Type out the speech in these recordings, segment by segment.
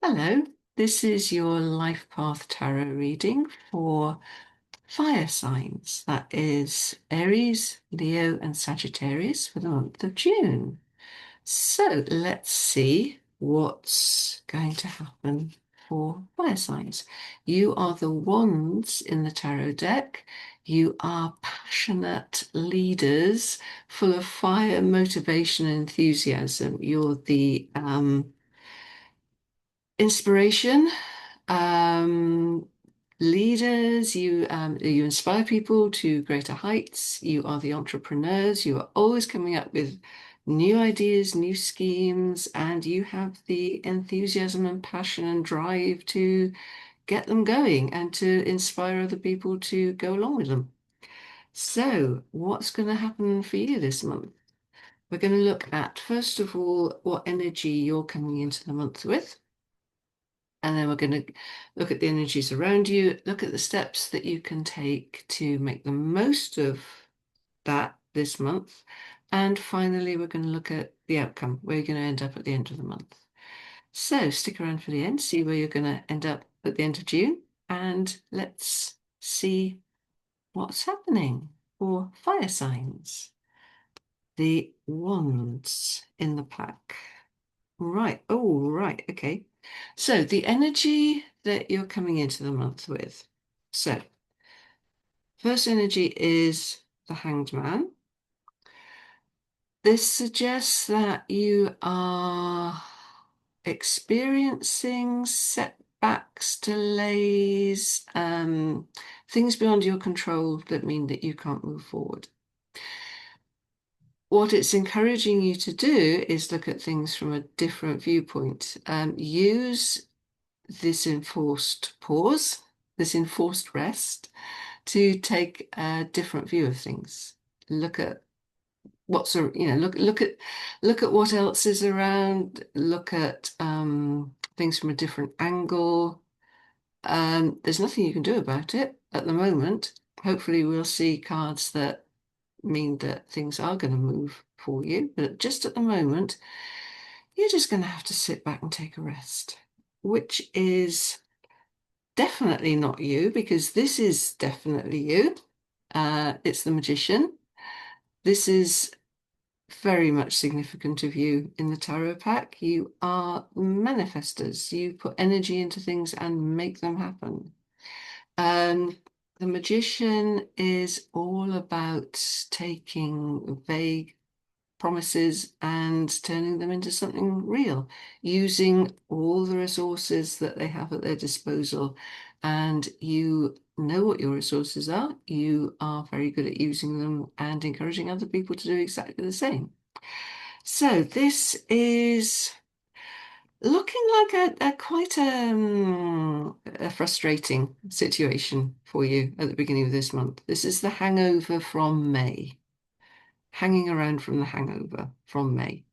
Hello, this is your life path tarot reading for fire signs. That is Aries, Leo, and Sagittarius for the month of June. So let's see what's going to happen for fire signs. You are the wands in the tarot deck. You are passionate leaders full of fire, motivation, and enthusiasm. You're the inspiration, um, leaders. You inspire people to greater heights. You are the entrepreneurs. You are always coming up with new ideas, new schemes, and you have the enthusiasm and passion and drive to get them going and to inspire other people to go along with them. So, what's going to happen for you this month? We're going to look at, first of all, what energy you're coming into the month with. And then we're going to look at the energies around you, look at the steps that you can take to make the most of that this month. And finally, we're going to look at the outcome, where you're going to end up at the end of the month. So stick around for the end, see where you're going to end up at the end of June, and let's see what's happening for fire signs. The wands in the pack. Right. Oh, right. Okay. So the energy that you're coming into the month with. So first energy is the Hanged Man. This suggests that you are experiencing setbacks, delays, things beyond your control that mean that you can't move forward. What it's encouraging you to do is look at things from a different viewpoint. Use this enforced pause, this enforced rest, to take a different view of things. Look at look at what else is around. Look at things from a different angle. There's nothing you can do about it at the moment. Hopefully, we'll see cards that mean that things are going to move for you. But just at the moment, you're just going to have to sit back and take a rest, which is definitely not you, because this is definitely you. It's the Magician. This is very much significant of you in the tarot pack. You are manifestors. You put energy into things and make them happen. The Magician is all about taking vague promises and turning them into something real, using all the resources that they have at their disposal. And you know what your resources are. You are very good at using them and encouraging other people to do exactly the same. So this is looking like a quite a frustrating situation for you at the beginning of this month. This is the hangover from May, hanging around from the hangover from May.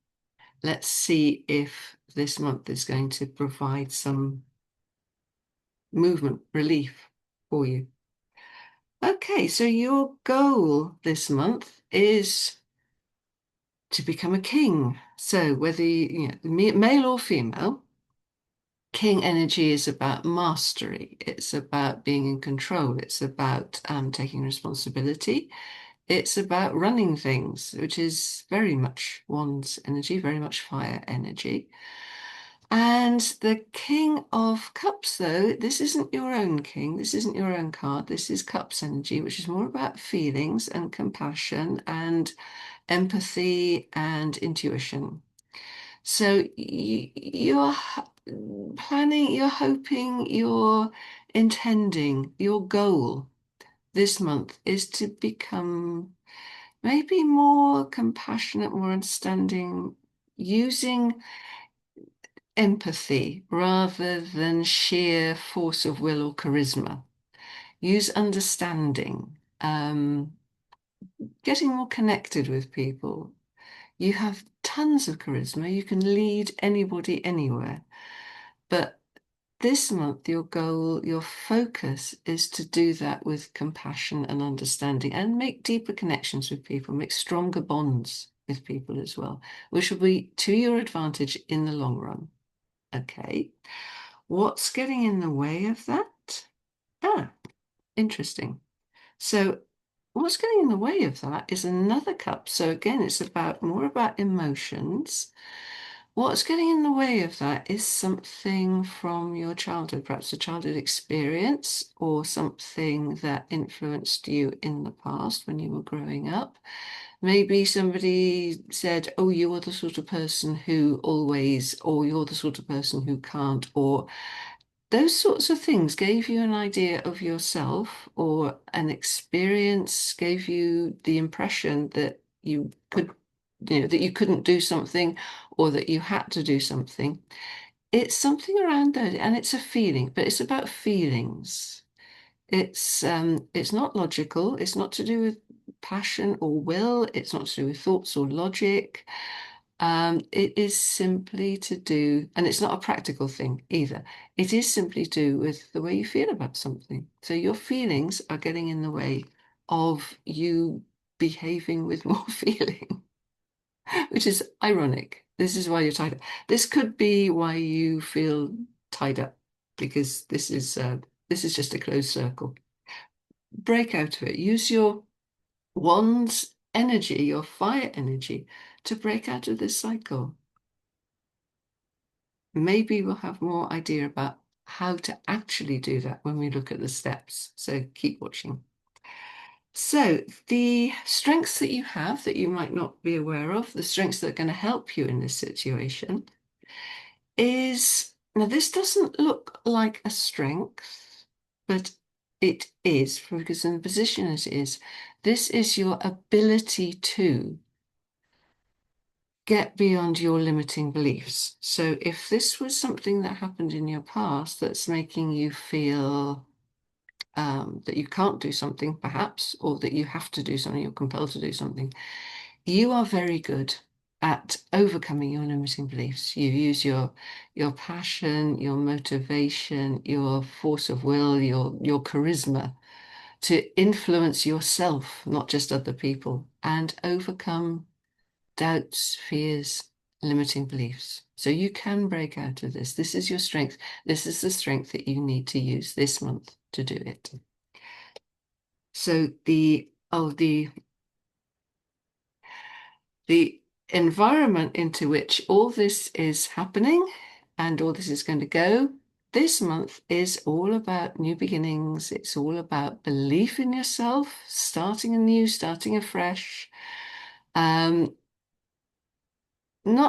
Let's see if this month is going to provide some movement, relief for you. Okay, so your goal this month is to become a king. So whether male or female, king energy is about mastery. It's about being in control. It's about taking responsibility. It's about running things, which is very much one's energy, very much fire energy. And the King of Cups, though, this isn't your own king. This isn't your own card. This is Cups energy, which is more about feelings and compassion and empathy and intuition. So you're planning, you're hoping, you're intending, your goal this month is to become maybe more compassionate, more understanding, using empathy rather than sheer force of will or charisma. Use understanding, getting more connected with people. You have tons of charisma. You can lead anybody anywhere. But this month, your goal, your focus is to do that with compassion and understanding and make deeper connections with people, make stronger bonds with people as well, which will be to your advantage in the long run. Okay. What's getting in the way of that? Ah, interesting. So what's getting in the way of that is another cup. So again, it's about more about emotions. What's getting in the way of that is something from your childhood, perhaps a childhood experience or something that influenced you in the past when you were growing up. Maybe somebody said, oh, you're the sort of person who always, or you're the sort of person who can't, or those sorts of things gave you an idea of yourself or an experience, gave you the impression that you could, that you couldn't do something or that you had to do something. It's something around those, and it's a feeling, but it's about feelings. It's not logical. It's not to do with passion or will. It's not to do with thoughts or logic. It is simply to do, and it's not a practical thing either. It is simply to do with the way you feel about something. So your feelings are getting in the way of you behaving with more feeling, which is ironic. This is why you're tied up. This could be why you feel tied up, because this is just a closed circle. Break out of it. Use your wands energy, your fire energy, to break out of this cycle. Maybe we'll have more idea about how to actually do that when we look at the steps. So keep watching. So the strengths that you have that you might not be aware of, the strengths that are going to help you in this situation is, now this doesn't look like a strength, but it is, because in the position it is, this is your ability to get beyond your limiting beliefs. So if this was something that happened in your past that's making you feel that you can't do something, perhaps, or that you have to do something, you're compelled to do something, you are very good at overcoming your limiting beliefs. You use your passion, your motivation, your force of will, your charisma to influence yourself, not just other people, and overcome doubts, fears, limiting beliefs. So you can break out of this. This is your strength. This is the strength that you need to use this month to do it. So the environment into which all this is happening and all this is going to go this month is all about new beginnings. It's all about belief in yourself, starting anew, starting afresh. Not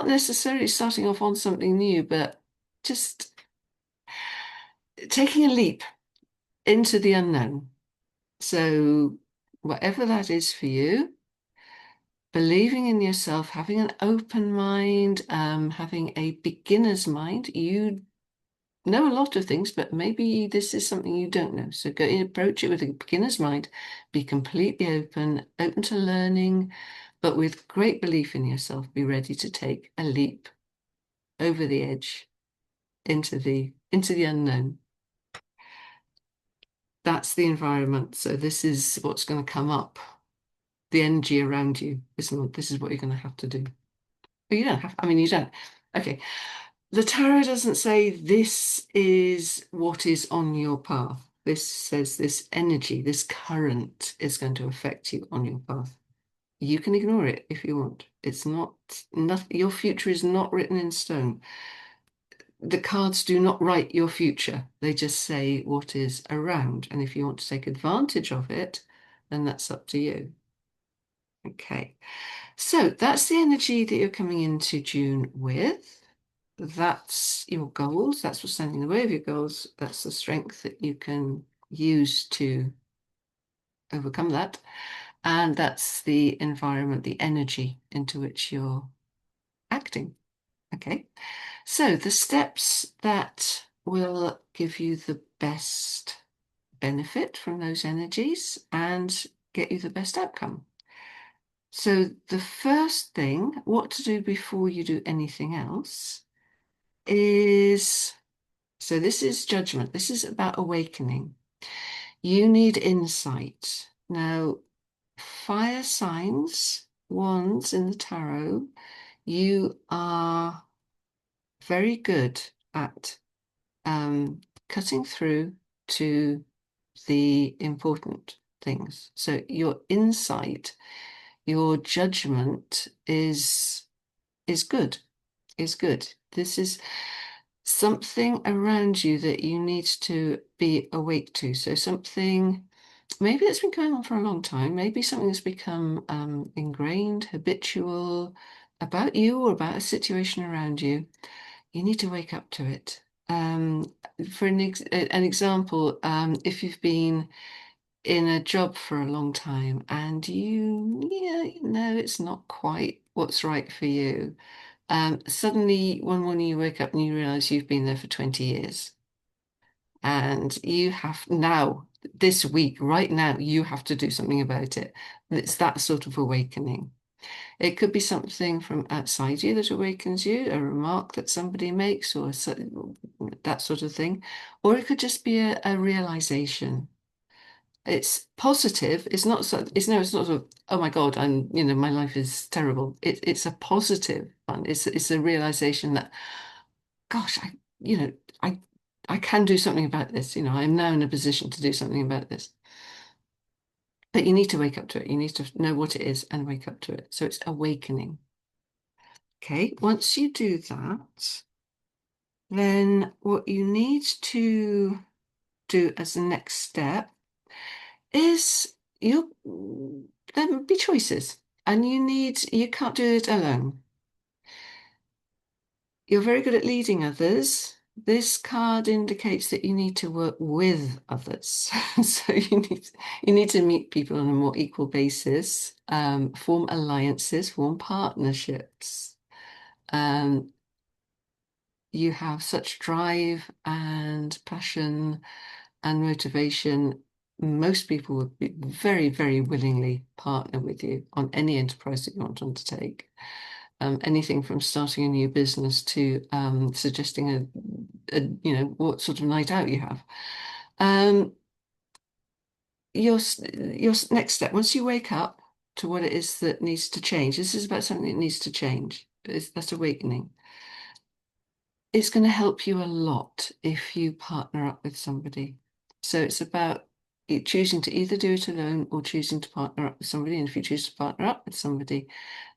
necessarily starting off on something new, but just taking a leap into the unknown. So, whatever that is for you, believing in yourself, having an open mind, having a beginner's mind. You know a lot of things, but maybe this is something you don't know. So, go approach it with a beginner's mind, be completely open, open to learning, but with great belief in yourself. Be ready to take a leap over the edge into the unknown. That's the environment. So this is what's going to come up. The energy around you this month. This is what you're going to have to do. But you don't have. I mean, you don't. Okay. The tarot doesn't say this is what is on your path. This says this energy, this current is going to affect you on your path. You can ignore it if you want. It's not, nothing, your future is not written in stone. The cards do not write your future. They just say what is around. And if you want to take advantage of it, then that's up to you. Okay. So that's the energy that you're coming into June with. That's your goals. That's what's standing in the way of your goals. That's the strength that you can use to overcome that. And that's the environment, the energy into which you're acting. Okay. So the steps that will give you the best benefit from those energies and get you the best outcome. So the first thing, what to do before you do anything else, is, so this is judgment. This is about awakening. You need insight. Now, fire signs, wands in the tarot, you are very good at cutting through to the important things. So your insight, your judgment is good, is good. This is something around you that you need to be awake to. So something maybe that's been going on for a long time, maybe something that's become ingrained, habitual about you or about a situation around you. You need to wake up to it. Um, for an example, if you've been in a job for a long time and you know it's not quite what's right for you, suddenly one morning you wake up and you realize you've been there for 20 years and you have now, this week, right now, you have to do something about it. It's that sort of awakening. It could be something from outside you that awakens you, a remark that somebody makes, or that sort of thing. Or it could just be a realization. It's positive. It's not so, it's no, it's not sort of, oh my God, my life is terrible. It's a positive one. It's a realization that, gosh, you know, I I can do something about this. I'm now in a position to do something about this. But you need to wake up to it. You need to know what it is and wake up to it. So it's awakening. Okay, once you do that, then what you need to do as the next step is there will be choices, and you can't do it alone. You're very good at leading others. This card indicates that you need to work with others. So you need to meet people on a more equal basis, form alliances, form partnerships. Um, you have such drive and passion and motivation. Most people would be very, very willingly partner with you on any enterprise that you want to undertake. Anything from starting a new business to suggesting what sort of night out you have. Um, your next step, once you wake up to what it is that needs to change, this is about something that needs to change. That's awakening. It's going to help you a lot if you partner up with somebody. So it's about choosing to either do it alone or choosing to partner up with somebody. And if you choose to partner up with somebody,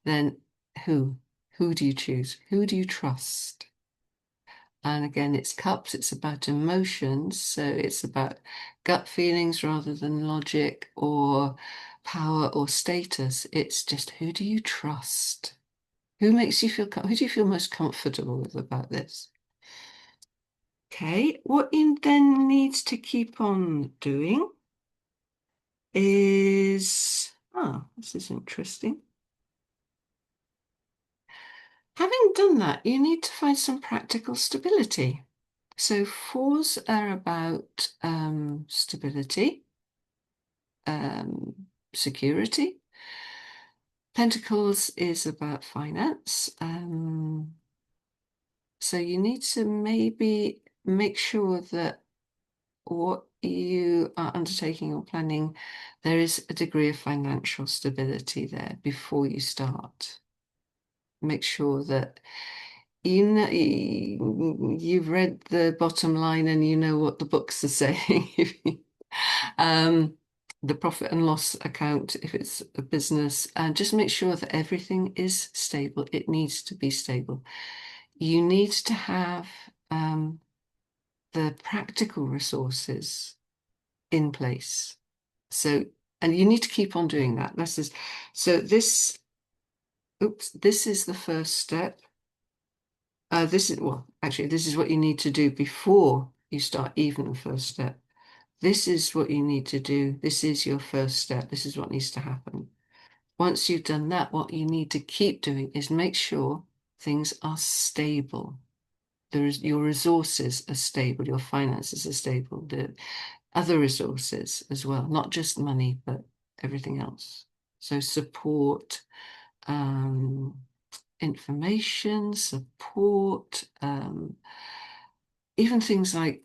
then who? Who do you choose? Who do you trust? And again, it's cups, it's about emotions. So it's about gut feelings rather than logic or power or status. It's just who do you trust? Who makes you feel, who do you feel most comfortable with about this? Okay, what you then needs to keep on doing is, this is interesting. Having done that, you need to find some practical stability. So fours are about stability, security. Pentacles is about finance. So you need to maybe make sure that what you are undertaking or planning, there is a degree of financial stability there before you start. Make sure that you've read the bottom line and you know what the books are saying. um, the profit and loss account, if it's a business, and just make sure that everything is stable. It needs to be stable. You need to have the practical resources in place. So, and you need to keep on doing that. This is the first step. This is what you need to do before you start even the first step. This is what you need to do. This is your first step. This is what needs to happen. Once you've done that, what you need to keep doing is make sure things are stable. Your resources are stable, your finances are stable, the other resources as well, not just money, but everything else. So support, information, support, even things like,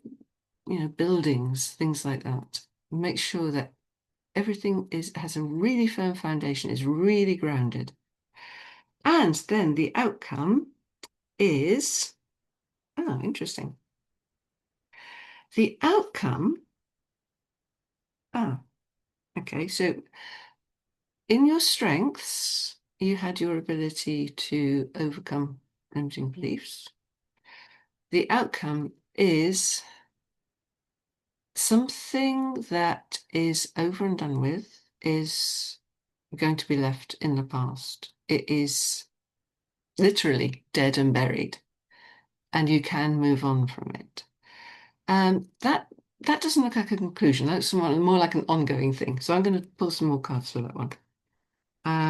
buildings, things like that. Make sure that everything has a really firm foundation, is really grounded. And then the outcome is, interesting. The outcome, ah, okay, so in your strengths, you had your ability to overcome limiting beliefs. The outcome is something that is over and done with is going to be left in the past. It is literally dead and buried, and you can move on from it. That doesn't look like a conclusion. That's more like an ongoing thing. So I'm going to pull some more cards for that one.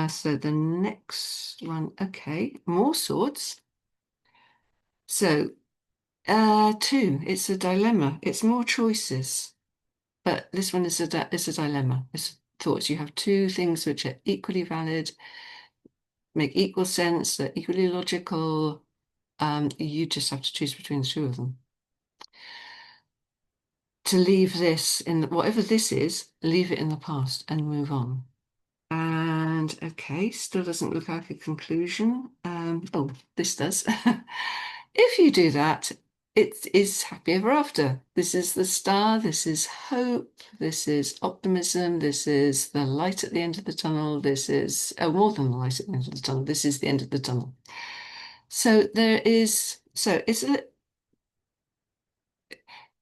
So the next one, okay, more swords. So two, it's a dilemma. It's more choices, but this one is a dilemma. It's thoughts. You have two things which are equally valid, make equal sense, they're equally logical. You just have to choose between the two of them. To leave this in whatever this is, leave it in the past and move on. And okay, still doesn't look like a conclusion. Oh, this does. If you do that, it is happy ever after. This is the star, this is hope, this is optimism, this is the light at the end of the tunnel, this is, oh, more than the light at the end of the tunnel, this is the end of the tunnel. So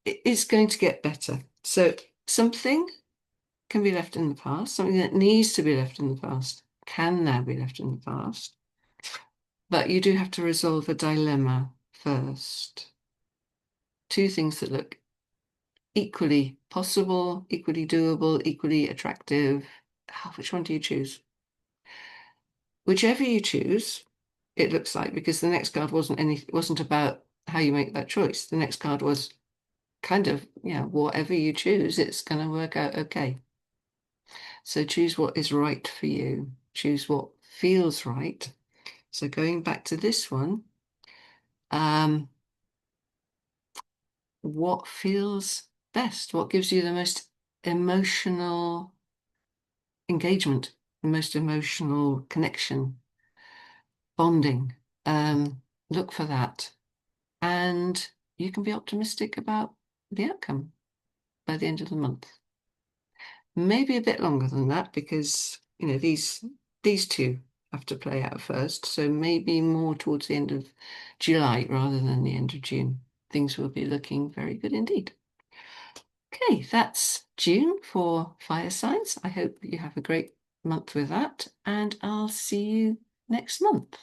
it's going to get better. So something can be left in the past, something that needs to be left in the past can now be left in the past. But you do have to resolve a dilemma first. Two things that look equally possible, equally doable, equally attractive. Which one do you choose? Whichever you choose, it looks like, because the next card wasn't about how you make that choice. The next card was kind of, yeah, whatever you choose, it's going to work out okay. So choose what is right for you. Choose what feels right. So going back to this one, what feels best? What gives you the most emotional engagement, the most emotional connection, bonding? Look for that. And you can be optimistic about the outcome by the end of the month. Maybe a bit longer than that because, these two have to play out first. So maybe more towards the end of July rather than the end of June. Things will be looking very good indeed. Okay, that's June for fire signs. I hope you have a great month with that, and I'll see you next month.